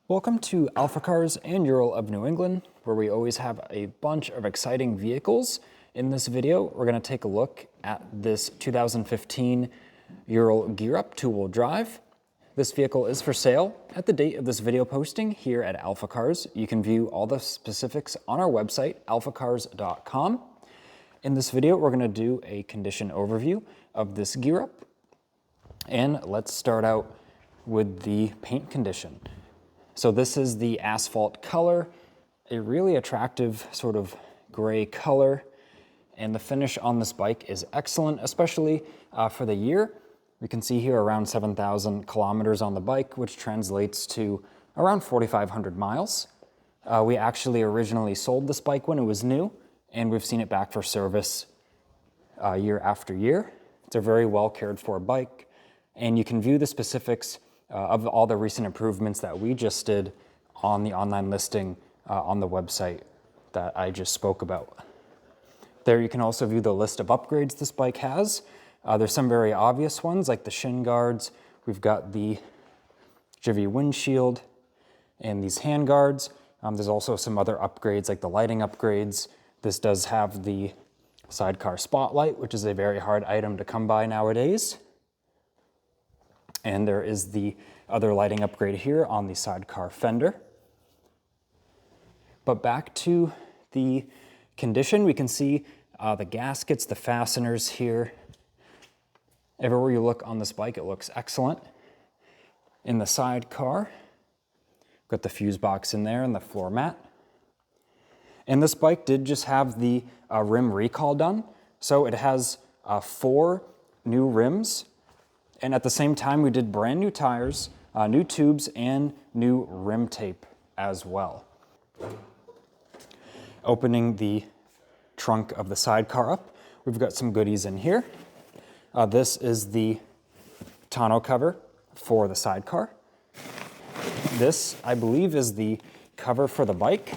Welcome to AlphaCars and Ural of New England, where we always have a bunch of exciting vehicles. In this video, we're going to take a look at this 2015 Ural Gear Up 2-wheel drive. This vehicle is for sale at the date of this video posting here at AlphaCars. You can view all the specifics on our website, alphacars.com. In this video, we're going to do a condition overview of this Gear Up. And let's start out with the paint condition. So this is the asphalt color, a really attractive sort of gray color, and the finish on this bike is excellent, especially for the year. We can see here around 7,000 kilometers on the bike, which translates to around 4,500 miles. We actually originally sold this bike when it was new, and we've seen it back for service year after year. It's a very well cared for bike, and you can view the specifics of all the recent improvements that we just did on the online listing on the website that I just spoke about. There you can also view the list of upgrades this bike has. There's some very obvious ones like the shin guards. We've got the Jivvy windshield and these hand guards. There's also some other upgrades like the lighting upgrades. This does have the Sidecar spotlight, which is a very hard item to come by nowadays. And there is the other lighting upgrade here on the Sidecar fender. But back to the condition, we can see the gaskets, the fasteners here. Everywhere you look on this bike, it looks excellent. In the Sidecar, got the fuse box in there and the floor mat. And this bike did just have the rim recall done. So it has 4 new rims. And at the same time, we did brand new tires, new tubes, and new rim tape as well. Opening the trunk of the Sidecar up, we've got some goodies in here. This is the tonneau cover for the Sidecar. This, I believe, is the cover for the bike.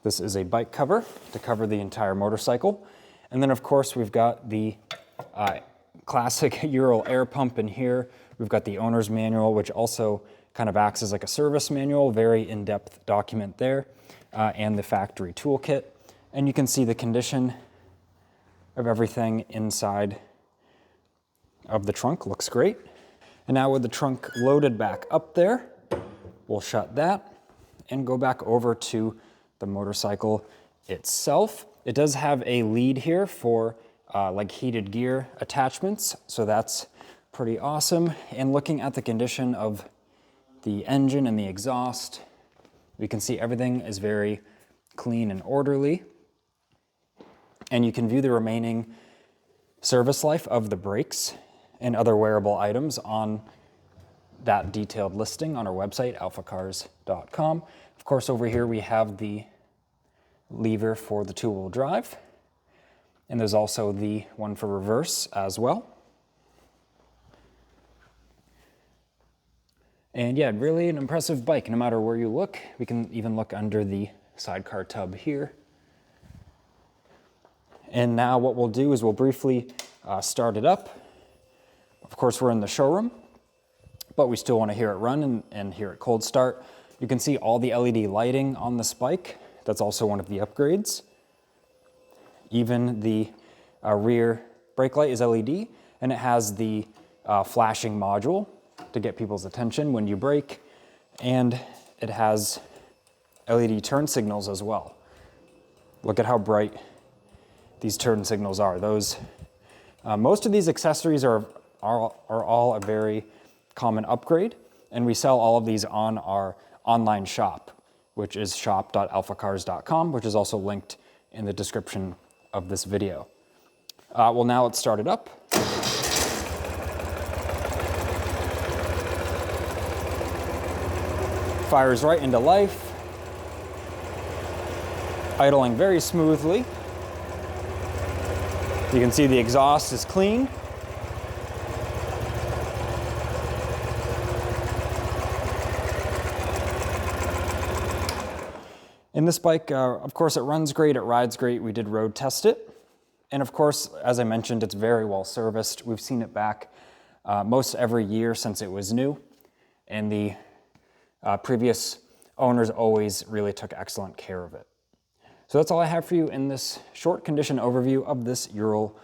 This is a bike cover to cover the entire motorcycle. And then, of course, we've got the classic Ural air pump in here. We've got the owner's manual, which also kind of acts as like a service manual, very in-depth document there, and the factory toolkit. And you can see the condition of everything inside of the trunk. Looks great. And now with the trunk loaded back up there, we'll shut that and go back over to the motorcycle itself. It does have a lead here for like heated gear attachments, so that's pretty awesome. And looking at the condition of the engine and the exhaust, we can see everything is very clean and orderly. And you can view the remaining service life of the brakes and other wearable items on that detailed listing on our website, alphacars.com. Of course, over here we have the lever for the 2-wheel drive. And there's also the one for reverse as well. And yeah, really an impressive bike. No matter where you look, we can even look under the Sidecar tub here. And now what we'll do is we'll briefly start it up. Of course, we're in the showroom, but we still want to hear it run and hear it cold start. You can see all the LED lighting on this bike. That's also one of the upgrades. Even the rear brake light is LED, and it has the flashing module to get people's attention when you brake, and it has LED turn signals as well. Look at how bright these turn signals are. Most of these accessories are all a very common upgrade, and we sell all of these on our online shop, which is shop.alphacars.com, which is also linked in the description of this video. Well, now let's start it up. Fires right into life. Idling very smoothly. You can see the exhaust is clean. In this bike, of course, it runs great, it rides great. We did road test it. And of course, as I mentioned, it's very well serviced. We've seen it back most every year since it was new. And the Previous owners always really took excellent care of it. So that's all I have for you in this short condition overview of this Ural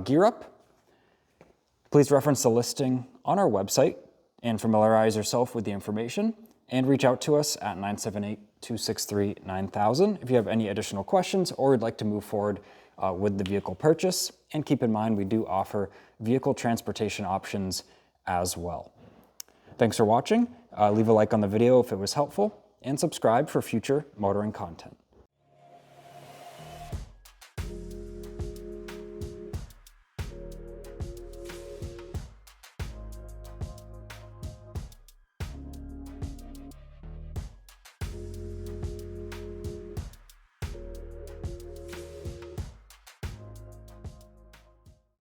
gear up. Please reference the listing on our website and familiarize yourself with the information, and reach out to us at 978-263-9000 if you have any additional questions or would like to move forward with the vehicle purchase. And keep in mind, we do offer vehicle transportation options as well. Thanks for watching. Leave a like on the video if it was helpful, and subscribe for future motoring content.